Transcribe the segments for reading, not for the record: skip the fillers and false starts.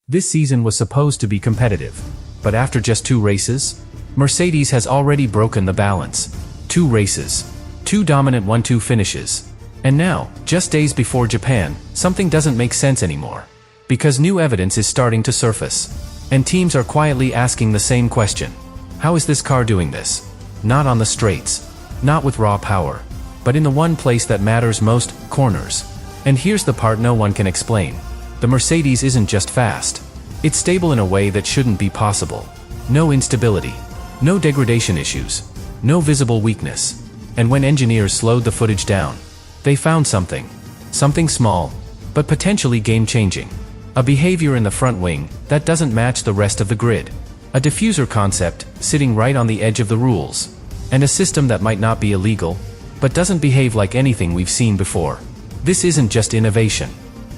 This season was supposed to be competitive. But after just 2 races, Mercedes has already broken the balance. 2 races. 2 dominant 1-2 finishes. And now, just days before Japan, something doesn't make sense anymore. Because new evidence is starting to surface. And teams are quietly asking the same question. How is this car doing this? Not on the straights. Not with raw power. But in the one place that matters most, corners. And here's the part no one can explain. The Mercedes isn't just fast. It's stable in a way that shouldn't be possible. No instability. No degradation issues. No visible weakness. And when engineers slowed the footage down, they found something. Something small, but potentially game-changing. A behavior in the front wing that doesn't match the rest of the grid. A diffuser concept sitting right on the edge of the rules. And a system that might not be illegal, but doesn't behave like anything we've seen before. This isn't just innovation.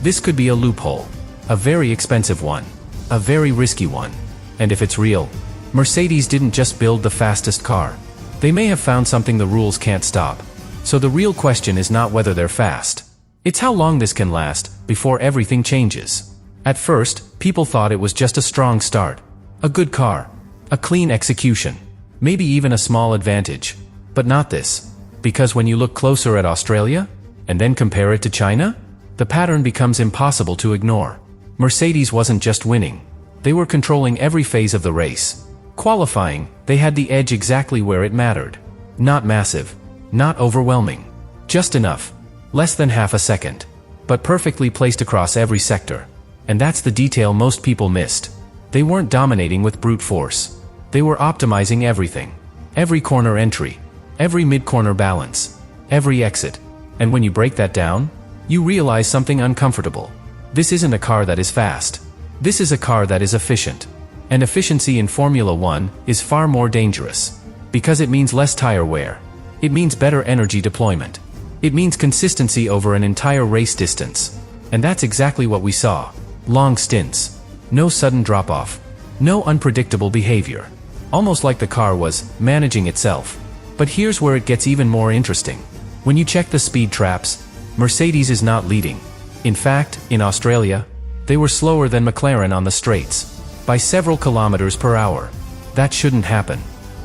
This could be a loophole. A very expensive one. A very risky one. And if it's real, Mercedes didn't just build the fastest car. They may have found something the rules can't stop. So the real question is not whether they're fast. It's how long this can last before everything changes. At first, people thought it was just a strong start. A good car. A clean execution. Maybe even a small advantage. But not this. Because when you look closer at Australia, and then compare it to China, the pattern becomes impossible to ignore. Mercedes wasn't just winning. They were controlling every phase of the race. Qualifying, they had the edge exactly where it mattered. Not massive. Not overwhelming. Just enough. Less than half a second. But perfectly placed across every sector. And that's the detail most people missed. They weren't dominating with brute force. They were optimizing everything. Every corner entry. Every mid-corner balance. Every exit. And when you break that down, you realize something uncomfortable. This isn't a car that is fast. This is a car that is efficient. And efficiency in Formula One is far more dangerous. Because it means less tire wear. It means better energy deployment. It means consistency over an entire race distance. And that's exactly what we saw. Long stints. No sudden drop-off. No unpredictable behavior. Almost like the car was managing itself. But here's where it gets even more interesting. When you check the speed traps, Mercedes is not leading. In fact, in Australia, they were slower than McLaren on the straights. By several kilometers per hour. That shouldn't happen.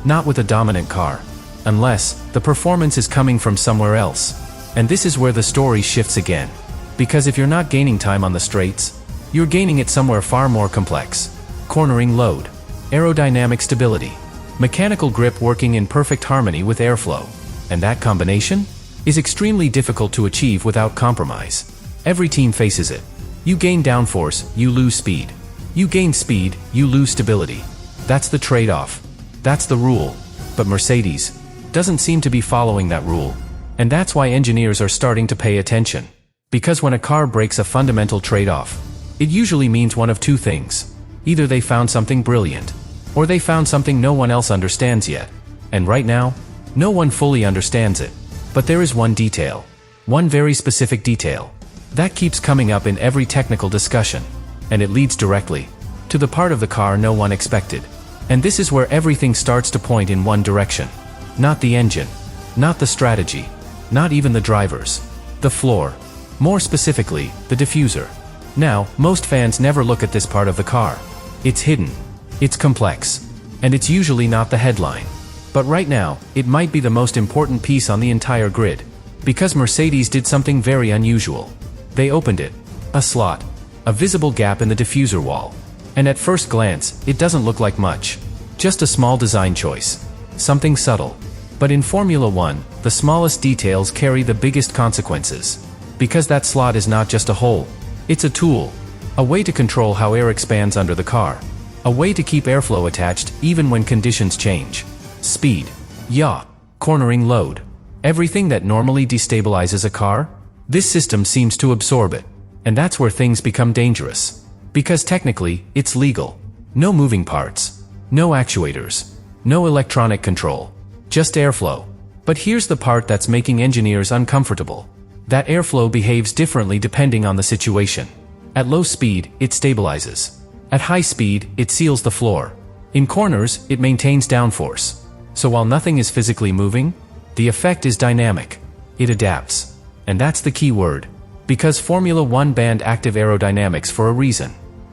Not with a dominant car. Unless the performance is coming from somewhere else. And this is where the story shifts again. Because if you're not gaining time on the straights, you're gaining it somewhere far more complex. Cornering load. Aerodynamic stability. Mechanical grip working in perfect harmony with airflow. And that combination is extremely difficult to achieve without compromise. Every team faces it. You gain downforce, you lose speed. You gain speed, you lose stability. That's the trade-off. That's the rule. But Mercedes doesn't seem to be following that rule. And that's why engineers are starting to pay attention. Because when a car breaks a fundamental trade-off, it usually means one of 2 things. Either they found something brilliant, or they found something no one else understands yet. And right now, no one fully understands it. But there is one detail. One very specific detail. That keeps coming up in every technical discussion. And it leads directly to the part of the car no one expected. And this is where everything starts to point in one direction. Not the engine. Not the strategy. Not even the drivers. The floor. More specifically, the diffuser. Now, most fans never look at this part of the car. It's hidden. It's complex. And it's usually not the headline. But right now, it might be the most important piece on the entire grid. Because Mercedes did something very unusual. They opened it. A slot. A visible gap in the diffuser wall. And at first glance, it doesn't look like much. Just a small design choice. Something subtle. But in Formula One, the smallest details carry the biggest consequences. Because that slot is not just a hole. It's a tool. A way to control how air expands under the car. A way to keep airflow attached even when conditions change. Speed. Yaw. Cornering load. Everything that normally destabilizes a car, this system seems to absorb it. And that's where things become dangerous. Because technically, it's legal. No moving parts. No actuators. No electronic control. Just airflow. But here's the part that's making engineers uncomfortable. That airflow behaves differently depending on the situation. At low speed, it stabilizes. At high speed, it seals the floor. In corners, it maintains downforce. So while nothing is physically moving, the effect is dynamic. It adapts. And that's the key word. Because Formula One banned active aerodynamics for a reason.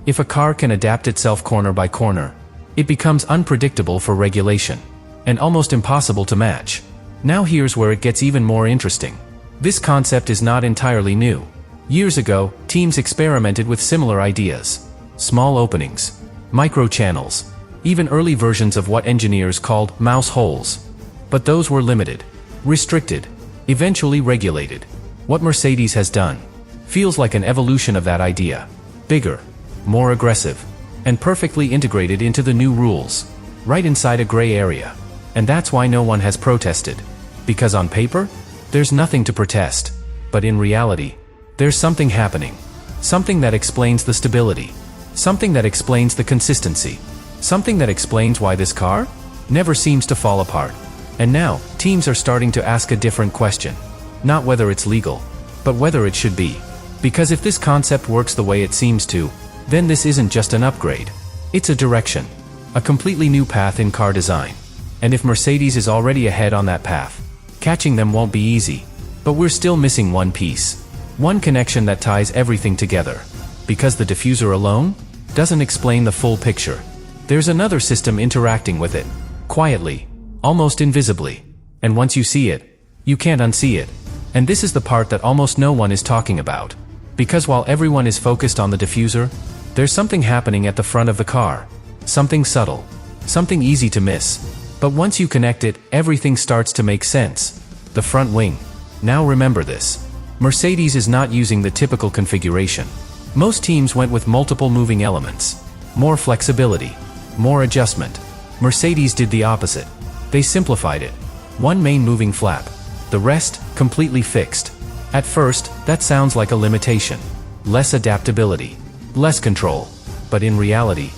If a car can adapt itself corner by corner, it becomes unpredictable for regulation, and almost impossible to match. Now here's where it gets even more interesting. This concept is not entirely new. Years ago, teams experimented with similar ideas. Small openings, micro channels, even early versions of what engineers called mouse holes. But those were limited, restricted, eventually regulated. What Mercedes has done feels like an evolution of that idea. Bigger, more aggressive, and perfectly integrated into the new rules, right inside a gray area. And that's why no one has protested. Because on paper, there's nothing to protest. But in reality, there's something happening. Something that explains the stability. Something that explains the consistency. Something that explains why this car never seems to fall apart. And now, teams are starting to ask a different question. Not whether it's legal, but whether it should be. Because if this concept works the way it seems to, then this isn't just an upgrade. It's a direction. A completely new path in car design. And if Mercedes is already ahead on that path, catching them won't be easy. But we're still missing one piece. One connection that ties everything together. Because the diffuser alone doesn't explain the full picture. There's another system interacting with it. Quietly. Almost invisibly. And once you see it, you can't unsee it. And this is the part that almost no one is talking about. Because while everyone is focused on the diffuser, there's something happening at the front of the car. Something subtle. Something easy to miss. But once you connect it, everything starts to make sense. The front wing. Now remember this. Mercedes is not using the typical configuration. Most teams went with multiple moving elements. More flexibility. More adjustment. Mercedes did the opposite. They simplified it. One main moving flap. The rest, completely fixed. At first, that sounds like a limitation. Less adaptability. Less control. But in reality,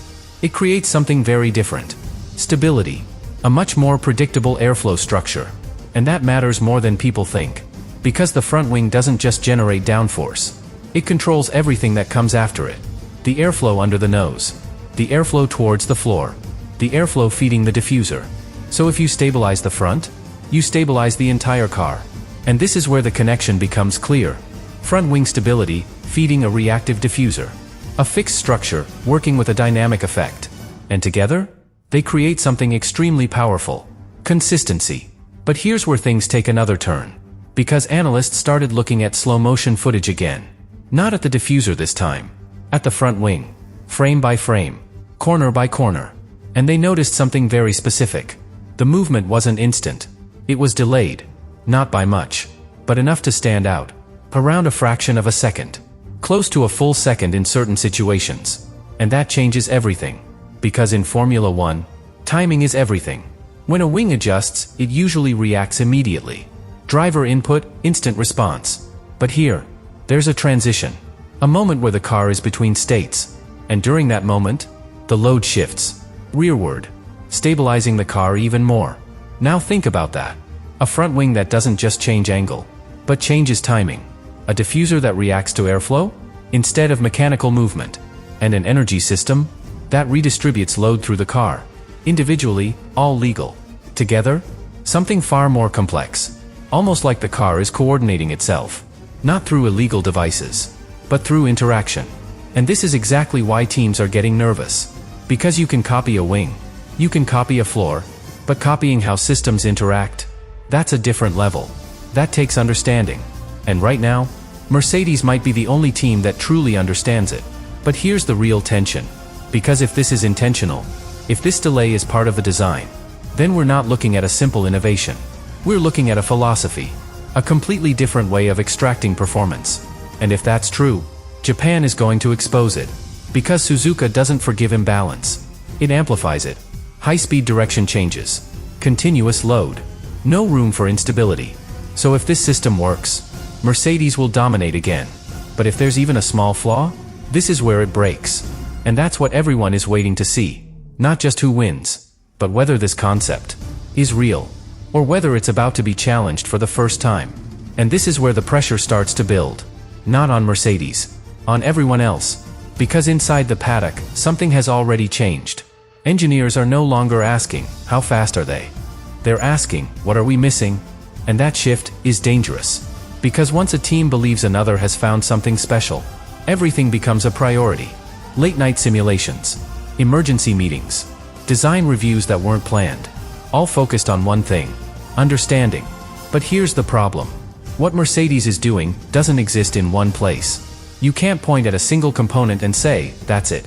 it creates something very different. Stability. A much more predictable airflow structure. And that matters more than people think. Because the front wing doesn't just generate downforce. It controls everything that comes after it. The airflow under the nose. The airflow towards the floor. The airflow feeding the diffuser. So if you stabilize the front, you stabilize the entire car. And this is where the connection becomes clear. Front wing stability, feeding a reactive diffuser. A fixed structure, working with a dynamic effect. And together, they create something extremely powerful. Consistency. But here's where things take another turn. Because analysts started looking at slow-motion footage again. Not at the diffuser this time. At the front wing. Frame by frame. Corner by corner. And they noticed something very specific. The movement wasn't instant. It was delayed. Not by much. But enough to stand out. Around a fraction of a second. Close to a full second in certain situations. And that changes everything. Because in Formula 1, timing is everything. When a wing adjusts, it usually reacts immediately. Driver input, instant response. But here, there's a transition. A moment where the car is between states. And during that moment, the load shifts. Rearward. Stabilizing the car even more. Now think about that. A front wing that doesn't just change angle, but changes timing. A diffuser that reacts to airflow, instead of mechanical movement. And an energy system that redistributes load through the car. Individually, all legal. Together, something far more complex. Almost like the car is coordinating itself. Not through illegal devices, but through interaction. And this is exactly why teams are getting nervous. Because you can copy a wing, you can copy a floor, but copying how systems interact, that's a different level. That takes understanding. And right now, Mercedes might be the only team that truly understands it. But here's the real tension. Because if this is intentional, if this delay is part of the design, then we're not looking at a simple innovation. We're looking at a philosophy. A completely different way of extracting performance. And if that's true, Japan is going to expose it. Because Suzuka doesn't forgive imbalance. It amplifies it. High-speed direction changes. Continuous load. No room for instability. So if this system works, Mercedes will dominate again. But if there's even a small flaw, this is where it breaks. And that's what everyone is waiting to see. Not just who wins, but whether this concept is real, or whether it's about to be challenged for the first time. And this is where the pressure starts to build. Not on Mercedes, on everyone else. Because inside the paddock, something has already changed. Engineers are no longer asking, how fast are they? They're asking, what are we missing? And that shift is dangerous. Because once a team believes another has found something special, everything becomes a priority. Late-night simulations, emergency meetings, design reviews that weren't planned, all focused on one thing: understanding. But here's the problem. What Mercedes is doing doesn't exist in one place. You can't point at a single component and say, that's it.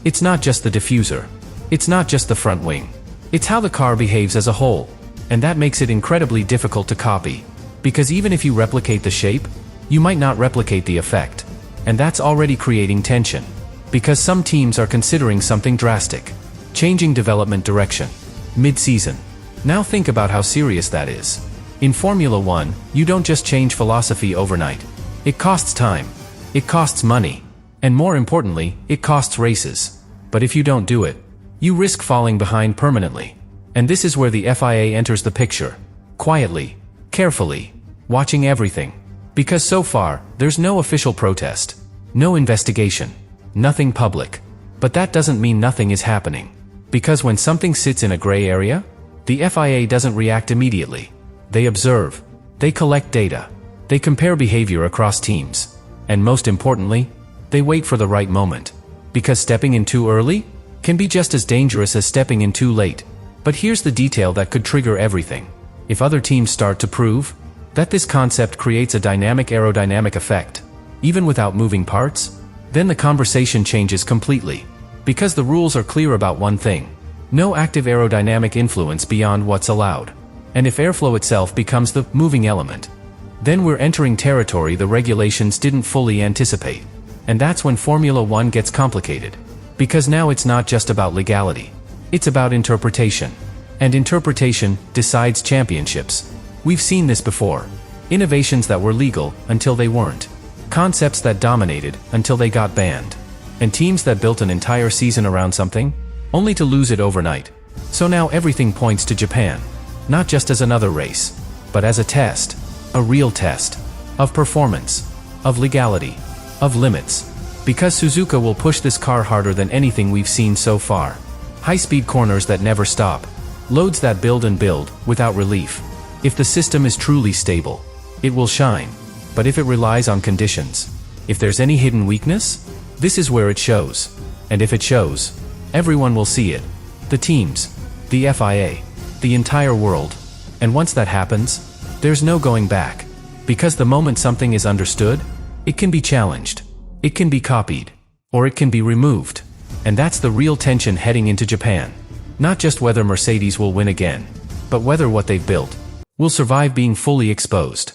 It's not just the diffuser. It's not just the front wing. It's how the car behaves as a whole. And that makes it incredibly difficult to copy. Because even if you replicate the shape, you might not replicate the effect. And that's already creating tension. Because some teams are considering something drastic. Changing development direction. Mid-season. Now think about how serious that is. In Formula One, you don't just change philosophy overnight. It costs time. It costs money. And more importantly, it costs races. But if you don't do it, you risk falling behind permanently. And this is where the FIA enters the picture. Quietly, carefully, watching everything. Because so far, there's no official protest. No investigation. Nothing public. But that doesn't mean nothing is happening. Because when something sits in a gray area, the FIA doesn't react immediately. They observe. They collect data. They compare behavior across teams. And most importantly, they wait for the right moment. Because stepping in too early can be just as dangerous as stepping in too late. But here's the detail that could trigger everything. If other teams start to prove that this concept creates a dynamic aerodynamic effect, even without moving parts, then the conversation changes completely. Because the rules are clear about one thing: no active aerodynamic influence beyond what's allowed. And if airflow itself becomes the moving element, then we're entering territory the regulations didn't fully anticipate. And that's when Formula One gets complicated. Because now it's not just about legality. It's about interpretation. And interpretation decides championships. We've seen this before. Innovations that were legal until they weren't. Concepts that dominated until they got banned. And teams that built an entire season around something, only to lose it overnight. So now everything points to Japan. Not just as another race, but as a test. A real test. Of performance. Of legality. Of limits. Because Suzuka will push this car harder than anything we've seen so far. High-speed corners that never stop. Loads that build and build, without relief. If the system is truly stable, it will shine. But if it relies on conditions, if there's any hidden weakness, this is where it shows. And if it shows, everyone will see it. The teams, the FIA, the entire world. And once that happens, there's no going back. Because the moment something is understood, it can be challenged. It can be copied. Or it can be removed. And that's the real tension heading into Japan. Not just whether Mercedes will win again, but whether what they've built will survive being fully exposed.